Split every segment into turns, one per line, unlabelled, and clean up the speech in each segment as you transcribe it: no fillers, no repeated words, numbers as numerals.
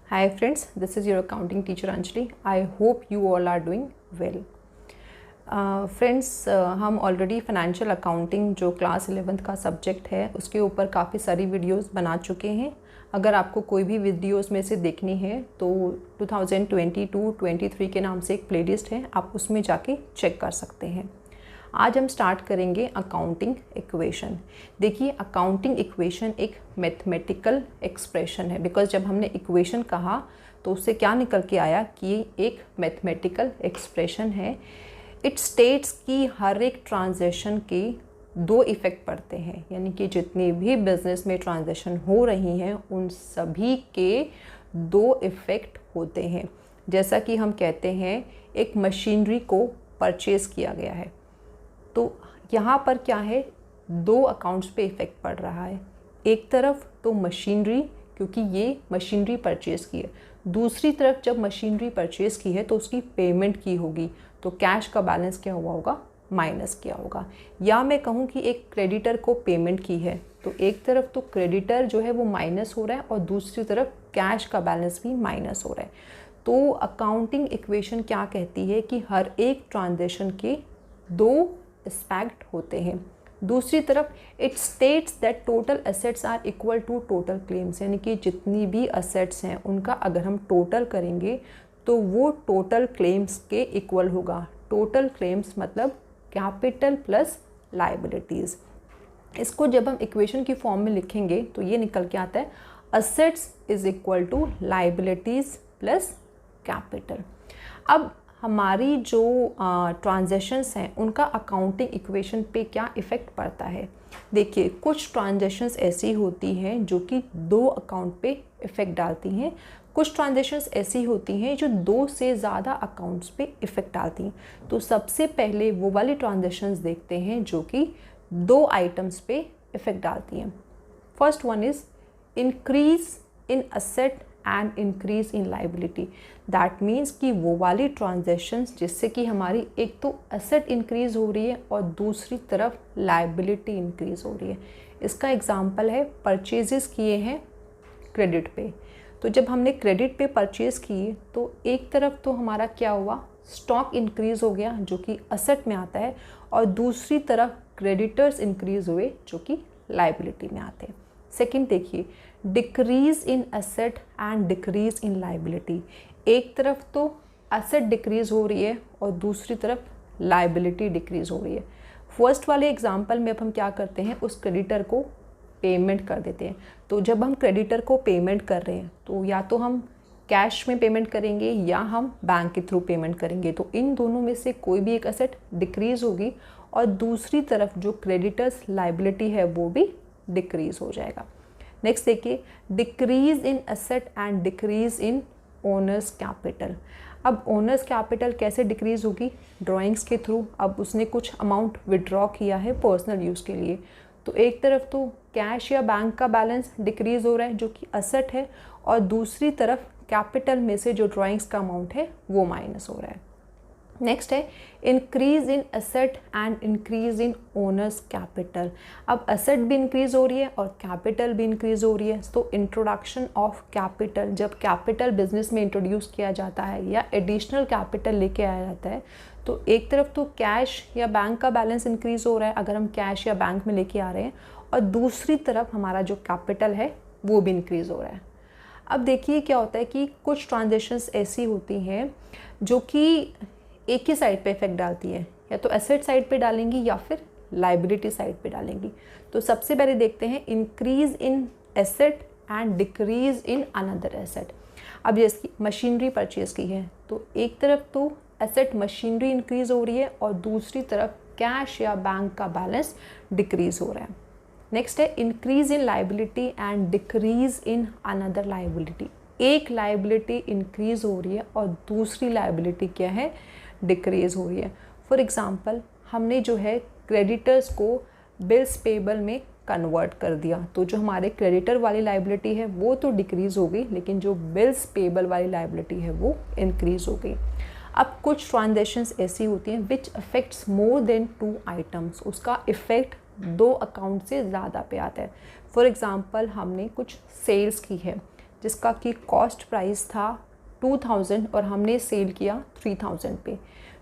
Hi friends, this is your accounting teacher Anjali. I hope you all are doing well. Friends हम already financial accounting जो class 11th का subject है उसके ऊपर काफ़ी सारी वीडियोस बना चुके हैं। अगर आपको कोई भी वीडियोस में से देखनी है तो 2022-23 के नाम से एक प्लेलिस्ट है, आप उसमें जाके चेक कर सकते हैं। आज हम स्टार्ट करेंगे अकाउंटिंग इक्वेशन। देखिए, अकाउंटिंग इक्वेशन एक मैथमेटिकल एक्सप्रेशन है, बिकॉज जब हमने इक्वेशन कहा तो उससे क्या निकल के आया कि एक मैथमेटिकल एक्सप्रेशन है। इट स्टेट्स कि हर एक ट्रांजैक्शन के दो इफ़ेक्ट पड़ते हैं, यानी कि जितने भी बिजनेस में ट्रांजैक्शन हो रही हैं उन सभी के दो इफ़ेक्ट होते हैं। जैसा कि हम कहते हैं एक मशीनरी को परचेज़ किया गया है, तो यहाँ पर क्या है, दो अकाउंट्स पे इफ़ेक्ट पड़ रहा है। एक तरफ तो मशीनरी, क्योंकि ये मशीनरी परचेज़ की है, दूसरी तरफ जब मशीनरी परचेज़ की है तो उसकी पेमेंट की होगी, तो कैश का बैलेंस क्या हुआ होगा, माइनस किया होगा। या मैं कहूँ कि एक क्रेडिटर को पेमेंट की है तो एक तरफ तो क्रेडिटर जो है वो माइनस हो रहा है और दूसरी तरफ कैश का बैलेंस भी माइनस हो रहा है। तो अकाउंटिंग इक्वेशन क्या कहती है कि हर एक ट्रांजैक्शन के दो एस्पेक्ट होते हैं। दूसरी तरफ it states that total assets are equal to total claims, यानी कि जितनी भी एसेट्स हैं उनका अगर हम टोटल करेंगे तो वो टोटल क्लेम्स के इक्वल होगा। टोटल क्लेम्स मतलब कैपिटल प्लस लायबिलिटीज़। इसको जब हम इक्वेशन की फॉर्म में लिखेंगे तो ये निकल के आता है assets is equal to liabilities plus capital. अब हमारी जो ट्रांजैक्शंस हैं उनका अकाउंटिंग इक्वेशन पे क्या इफ़ेक्ट पड़ता है। देखिए, कुछ ट्रांजैक्शंस ऐसी होती हैं जो कि दो अकाउंट पे इफ़ेक्ट डालती हैं, कुछ ट्रांजैक्शंस ऐसी होती हैं जो दो से ज़्यादा अकाउंट्स पे इफ़ेक्ट डालती हैं। तो सबसे पहले वो वाली ट्रांजैक्शंस देखते हैं जो कि दो आइटम्स पे इफ़ेक्ट डालती हैं। First one is increase in asset and increase in liability. That means कि वो वाली ट्रांजैक्शंस जिससे कि हमारी एक तो एसेट इंक्रीज़ हो रही है और दूसरी तरफ लायबिलिटी इंक्रीज़ हो रही है। इसका एग्जांपल है परचेजेस किए हैं क्रेडिट पे, तो जब हमने क्रेडिट पे परचेज़ किए तो एक तरफ तो हमारा क्या हुआ, स्टॉक इंक्रीज़ हो गया जो कि असेट में आता है, और दूसरी तरफ क्रेडिटर्स इंक्रीज़ हुए जो कि लायबिलिटी में आते हैं। सेकंड देखिए, decrease in asset and decrease in liability. एक तरफ तो एसेट डिक्रीज़ हो रही है और दूसरी तरफ लायबिलिटी डिक्रीज़ हो रही है। फर्स्ट वाले एग्जांपल में अब हम क्या करते हैं, उस क्रेडिटर को पेमेंट कर देते हैं। तो जब हम क्रेडिटर को पेमेंट कर रहे हैं तो या तो हम कैश में पेमेंट करेंगे या हम बैंक के थ्रू पेमेंट करेंगे, तो इन दोनों में से कोई भी एक एसेट डिक्रीज़ होगी और दूसरी तरफ जो क्रेडिटर्स लायबिलिटी है वो भी डिक्रीज़ हो जाएगा। नेक्स्ट देखिए, decrease in asset and decrease in owners capital. अब ओनर्स कैपिटल कैसे डिक्रीज़ होगी, ड्राइंग्स के थ्रू। अब उसने कुछ अमाउंट विड्रॉ किया है पर्सनल यूज़ के लिए, तो एक तरफ तो कैश या बैंक का बैलेंस डिक्रीज़ हो रहा है जो कि असेट है, और दूसरी तरफ कैपिटल में से जो ड्राइंग्स का अमाउंट है वो माइनस हो रहा है। नेक्स्ट है increase in asset and increase in owners capital. अब एसेट भी इंक्रीज़ हो रही है और कैपिटल भी इंक्रीज़ हो रही है, तो इंट्रोडक्शन ऑफ कैपिटल, जब कैपिटल बिजनेस में इंट्रोड्यूस किया जाता है या एडिशनल कैपिटल लेके आया जाता है, तो एक तरफ तो कैश या बैंक का बैलेंस इंक्रीज़ हो रहा है अगर हम कैश या बैंक में लेके आ रहे हैं, और दूसरी तरफ हमारा जो कैपिटल है वो भी इंक्रीज़ हो रहा है। अब देखिए क्या होता है कि कुछ ट्रांजैक्शंस ऐसी होती हैं जो कि एक ही साइड पे इफेक्ट डालती है, या तो एसेट साइड पे डालेंगी या फिर लायबिलिटी साइड पे डालेंगी। तो सबसे पहले देखते हैं increase in asset and decrease in another asset. अब जैसे मशीनरी परचेज़ की है तो एक तरफ तो एसेट मशीनरी इंक्रीज़ हो रही है और दूसरी तरफ कैश या बैंक का बैलेंस डिक्रीज़ हो रहा है। नेक्स्ट है increase in liability and decrease in another liability. एक लायबिलिटी इंक्रीज़ हो रही है और दूसरी लायबिलिटी क्या है, डिक्रीज़ हो रही है। फॉर एग्ज़ाम्पल, हमने जो है क्रेडिटर्स को बिल्स पेबल में कन्वर्ट कर दिया, तो जो हमारे क्रेडिटर वाली लायबिलिटी है वो तो डिक्रीज़ हो गई, लेकिन जो बिल्स पेबल वाली लायबिलिटी है वो इंक्रीज़ हो गई। अब कुछ ट्रांजैक्शंस ऐसी होती हैं which affects more than 2 items, उसका इफ़ेक्ट दो अकाउंट से ज़्यादा पे आता है। फॉर एग्ज़ाम्पल, हमने कुछ सेल्स की है, जिसका कि कॉस्ट प्राइस था 2000 और हमने सेल किया 3000 पे।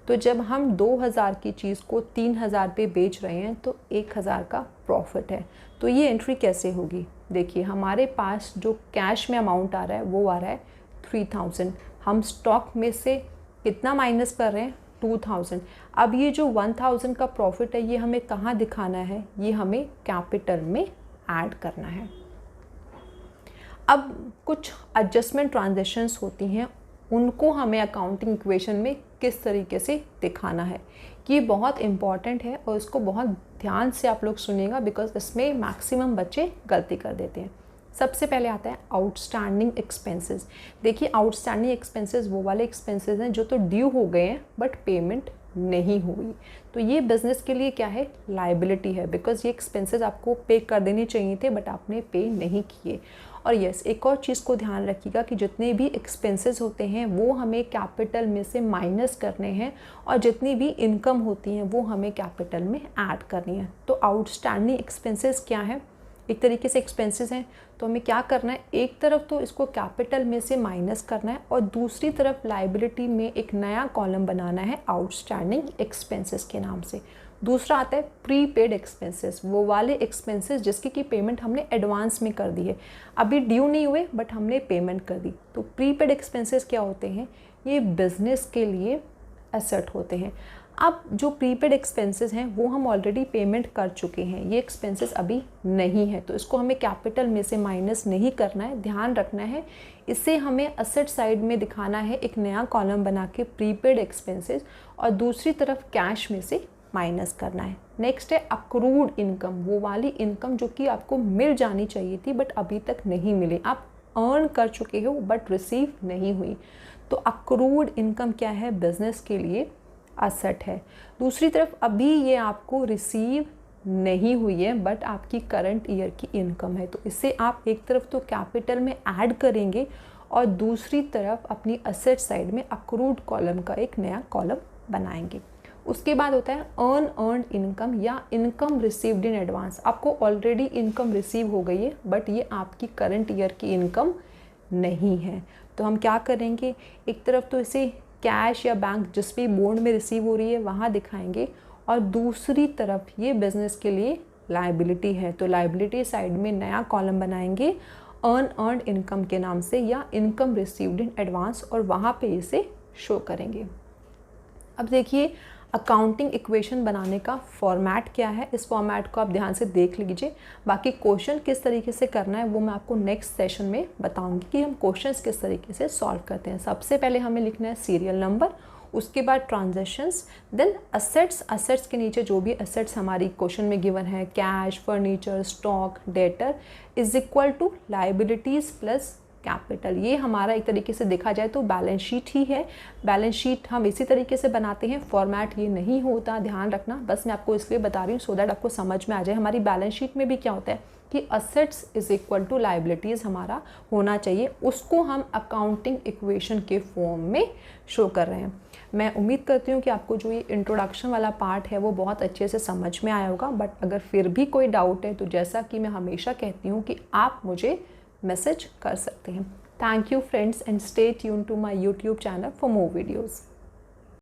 तो जब हम 2000 की चीज़ को 3000 पे बेच रहे हैं तो 1000 का प्रॉफिट है। तो ये एंट्री कैसे होगी? देखिए हमारे पास जो कैश में अमाउंट आ रहा है वो आ रहा है 3000। हम स्टॉक में से कितना माइनस कर रहे हैं? 2000। अब ये जो 1000 का प्रॉफिट है ये हमें कहाँ दिखाना है? ये हमें कैपिटल में ऐड करना है। अब कुछ एडजस्टमेंट ट्रांजैक्शंस होती हैं, उनको हमें अकाउंटिंग इक्वेशन में किस तरीके से दिखाना है, ये बहुत इम्पॉर्टेंट है और इसको बहुत ध्यान से आप लोग सुनिएगा, बिकॉज इसमें मैक्सिमम बच्चे गलती कर देते हैं। सबसे पहले आता है आउटस्टैंडिंग एक्सपेंसेस। देखिए आउटस्टैंडिंग एक्सपेंसेस वो वाले एक्सपेंसेस हैं जो तो ड्यू हो गए हैं बट पेमेंट नहीं हुई। तो ये बिज़नेस के लिए क्या है? लाइबिलिटी है, बिकॉज ये एक्सपेंसेस आपको पे कर देने चाहिए थे बट आपने पे नहीं किए। और यस, एक और चीज़ को ध्यान रखिएगा कि जितने भी एक्सपेंसेस होते हैं वो हमें कैपिटल में से माइनस करने हैं और जितनी भी इनकम होती हैं वो हमें कैपिटल में ऐड करनी है। तो आउटस्टैंडिंग एक्सपेंसेस क्या है? एक तरीके से एक्सपेंसेस हैं, तो हमें क्या करना है? एक तरफ तो इसको कैपिटल में से माइनस करना है और दूसरी तरफ लाइबिलिटी में एक नया कॉलम बनाना है आउटस्टैंडिंग एक्सपेंसेस के नाम से। दूसरा आता है प्रीपेड एक्सपेंसेस, वो वाले एक्सपेंसेस जिसकी की पेमेंट हमने एडवांस में कर दी है, अभी ड्यू नहीं हुए बट हमने पेमेंट कर दी। तो प्रीपेड एक्सपेंसेस क्या होते हैं? ये बिजनेस के लिए एसेट होते हैं। अब जो प्रीपेड एक्सपेंसेस हैं वो हम ऑलरेडी पेमेंट कर चुके हैं, ये एक्सपेंसेस अभी नहीं है, तो इसको हमें कैपिटल में से माइनस नहीं करना है, ध्यान रखना है। इसे हमें असेट साइड में दिखाना है एक नया कॉलम बना के प्रीपेड एक्सपेंसेस, और दूसरी तरफ कैश में से माइनस करना है। नेक्स्ट है अक्रूड इनकम, वो वाली इनकम जो कि आपको मिल जानी चाहिए थी बट अभी तक नहीं मिली, आप अर्न कर चुके हो बट रिसीव नहीं हुई। तो अक्रूड इनकम क्या है? बिजनेस के लिए असेट है। दूसरी तरफ अभी ये आपको रिसीव नहीं हुई है बट आपकी करंट ईयर की इनकम है, तो इसे आप एक तरफ तो कैपिटल में ऐड करेंगे और दूसरी तरफ अपनी असेट साइड में अक्रूड कॉलम का एक नया कॉलम बनाएंगे। उसके बाद होता है अर्नड इनकम या इनकम रिसीव्ड इन एडवांस। आपको ऑलरेडी इनकम रिसीव हो गई है बट ये आपकी करंट ईयर की इनकम नहीं है, तो हम क्या करेंगे? एक तरफ तो इसे कैश या बैंक जिस भी मोड में रिसीव हो रही है वहाँ दिखाएंगे और दूसरी तरफ ये बिजनेस के लिए लाइबिलिटी है, तो लाइबिलिटी साइड में नया कॉलम बनाएंगे अर्नड इनकम के नाम से या इनकम रिसीव्ड इन एडवांस और वहाँ पे इसे शो करेंगे। अब देखिए अकाउंटिंग इक्वेशन बनाने का फॉर्मेट क्या है, इस फॉर्मेट को आप ध्यान से देख लीजिए। बाकी क्वेश्चन किस तरीके से करना है वो मैं आपको नेक्स्ट सेशन में बताऊंगी कि हम क्वेश्चंस किस तरीके से सॉल्व करते हैं। सबसे पहले हमें लिखना है सीरियल नंबर, उसके बाद ट्रांजैक्शंस, देन असेट्स। असेट्स के नीचे जो भी असेट्स हमारी क्वेश्चन में गिवन है, cash, furniture, stock, debtor is equal to liabilities plus capital. ये हमारा एक तरीके से देखा जाए तो बैलेंस शीट ही है। बैलेंस शीट हम इसी तरीके से बनाते हैं, फॉर्मेट ये नहीं होता, ध्यान रखना। बस मैं आपको इसलिए बता रही हूँ सो दैट आपको समझ में आ जाए। हमारी बैलेंस शीट में भी क्या होता है कि assets is equal to liabilities हमारा होना चाहिए, उसको हम अकाउंटिंग इक्वेशन के फॉर्म में शो कर रहे हैं। मैं उम्मीद करती हूँ कि आपको जो ये इंट्रोडक्शन वाला पार्ट है वो बहुत अच्छे से समझ में आया होगा, बट अगर फिर भी कोई डाउट है तो जैसा कि मैं हमेशा कहती हूँ कि आप मुझे मैसेज कर सकते हैं। Thank you friends and stay tune to my YouTube channel for more videos.